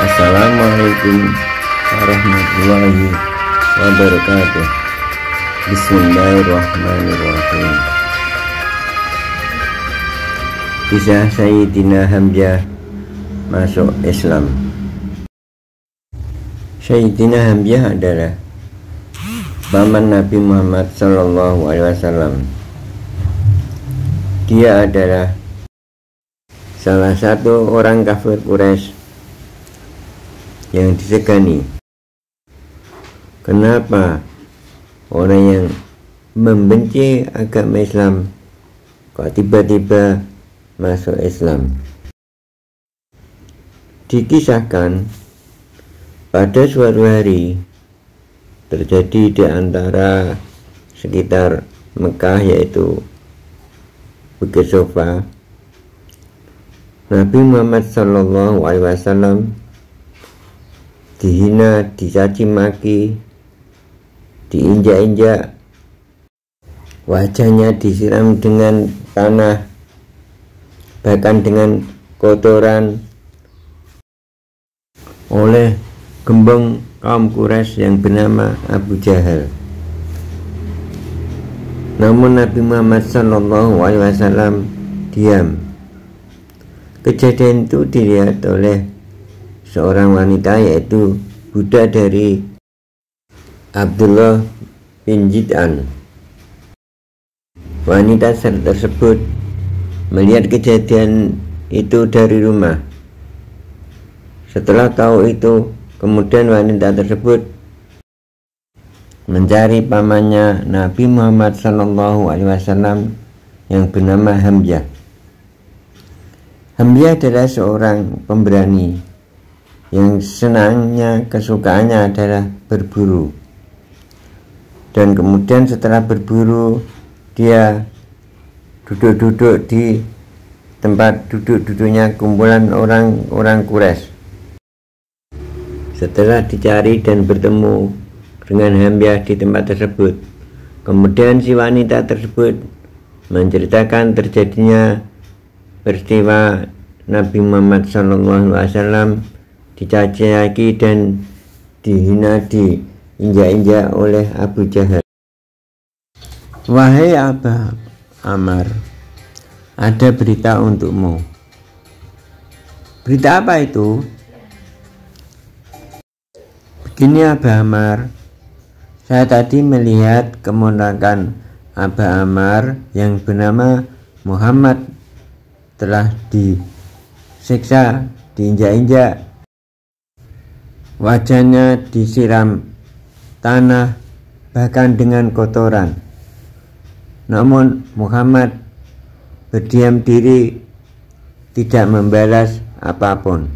Assalamualaikum warahmatullahi wabarakatuh. Bismillahirrahmanirrahim. Kisah Sayyidina Hamzah masuk Islam. Sayyidina Hamzah adalah paman Nabi Muhammad SAW. Dia adalah salah satu orang kafir Quraisy yang disegani. Kenapa orang yang membenci agama Islam kok tiba-tiba masuk Islam? Dikisahkan pada suatu hari terjadi di antara sekitar Mekah, yaitu Bukit Sofa. Nabi Muhammad SAW dihina, dicaci maki, diinjak-injak, wajahnya disiram dengan tanah, bahkan dengan kotoran oleh gembong kaum Quraisy yang bernama Abu Jahal. Namun Nabi Muhammad SAW diam. Kejadian itu dilihat oleh seorang wanita, yaitu budak dari Abdullah bin Jid'an. Wanita tersebut melihat kejadian itu dari rumah. Setelah tahu itu, kemudian wanita tersebut mencari pamannya Nabi Muhammad SAW yang bernama Hamzah. Hamzah adalah seorang pemberani yang senangnya, kesukaannya adalah berburu. Dan kemudian setelah berburu, dia duduk-duduk di tempat duduk-duduknya kumpulan orang-orang Quraisy. Setelah dicari dan bertemu dengan Hamzah di tempat tersebut, kemudian si wanita tersebut menceritakan terjadinya peristiwa Nabi Muhammad SAW dicaci maki dan dihina, diinjak-injak oleh Abu Jahal. Wahai Aba Ammar, ada berita untukmu. Berita apa itu? Begini Aba Ammar, saya tadi melihat keponakan Aba Ammar yang bernama Muhammad telah disiksa, diinjak-injak, wajahnya disiram tanah, bahkan dengan kotoran. Namun Muhammad berdiam diri, tidak membalas apapun.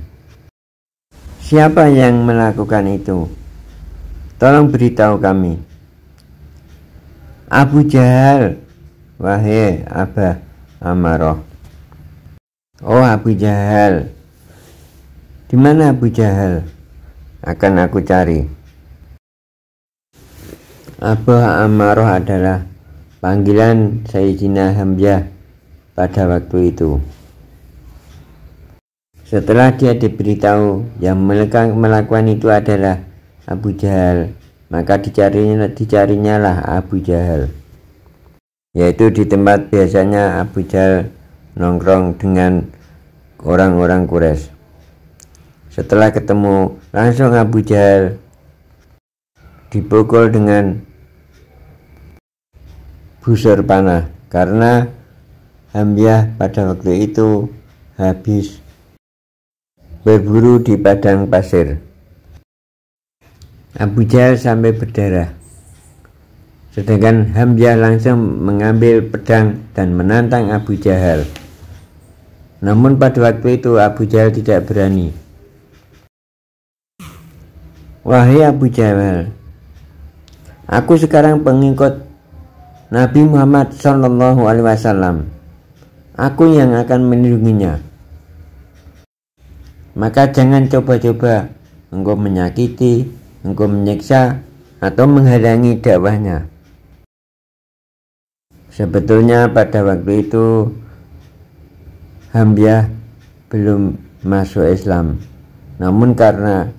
Siapa yang melakukan itu? Tolong beritahu kami. Abu Jahal, wahai Aba Ammaroh. Oh, Abu Jahal. Di mana Abu Jahal? Akan aku cari. Abu Ammaroh adalah panggilan Sayyidina Hamzah pada waktu itu. Setelah dia diberitahu yang melakukan itu adalah Abu Jahal, maka dicarinya lah Abu Jahal, yaitu di tempat biasanya Abu Jahal nongkrong dengan orang-orang Quraisy. Setelah ketemu, langsung Abu Jahal dipukul dengan busur panah karena Hamzah pada waktu itu habis berburu di padang pasir. Abu Jahal sampai berdarah, sedangkan Hamzah langsung mengambil pedang dan menantang Abu Jahal. Namun pada waktu itu Abu Jahal tidak berani. Wahai Abu Jahal, aku sekarang pengikut Nabi Muhammad SAW. Aku yang akan melindunginya. Maka jangan coba-coba engkau menyakiti, engkau menyiksa, atau menghalangi dakwahnya. Sebetulnya pada waktu itu Hamzah belum masuk Islam, namun karena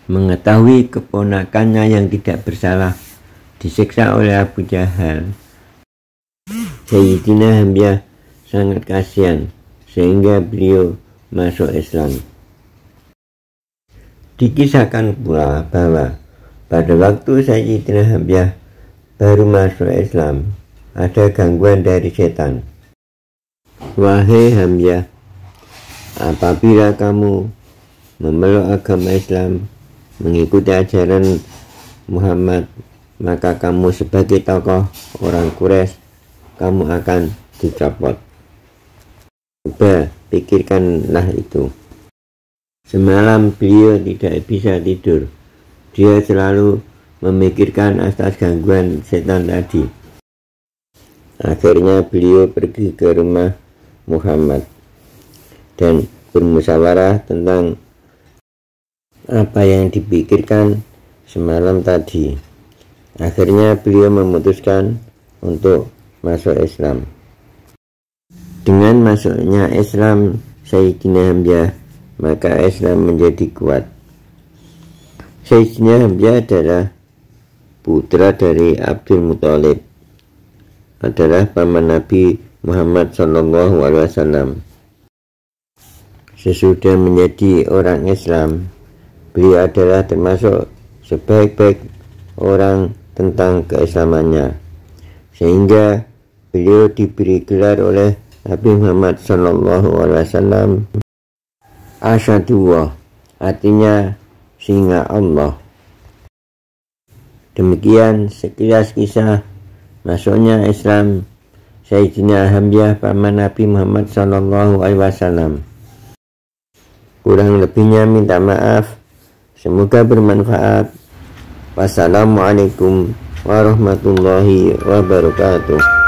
mengetahui keponakannya yang tidak bersalah disiksa oleh Abu Jahal, Sayyidina Hamzah sangat kasihan sehingga beliau masuk Islam. Dikisahkan pula bahwa pada waktu Sayyidina Hamzah baru masuk Islam, ada gangguan dari setan. Wahai Hamzah, apabila kamu memeluk agama Islam, mengikuti ajaran Muhammad, maka kamu sebagai tokoh orang Quraisy, kamu akan dicopot. Coba pikirkanlah itu. Semalam beliau tidak bisa tidur. Dia selalu memikirkan atas gangguan setan tadi. Akhirnya beliau pergi ke rumah Muhammad dan bermusyawarah tentang apa yang dipikirkan semalam tadi. Akhirnya beliau memutuskan untuk masuk Islam. Dengan masuknya Islam Sayyidina Hamzah, maka Islam menjadi kuat. Sayyidina Hamzah adalah putra dari Abdul Muthalib, adalah paman Nabi Muhammad SAW. Sesudah menjadi orang Islam, beliau adalah termasuk sebaik-baik orang tentang keislamannya, sehingga beliau diberi gelar oleh Nabi Muhammad SAW Asadullah, artinya singa Allah. Demikian sekilas kisah masuknya Islam Sayyidina Hamzah paman Nabi Muhammad SAW. Kurang lebihnya minta maaf. Semoga bermanfaat. Wassalamualaikum warahmatullahi wabarakatuh.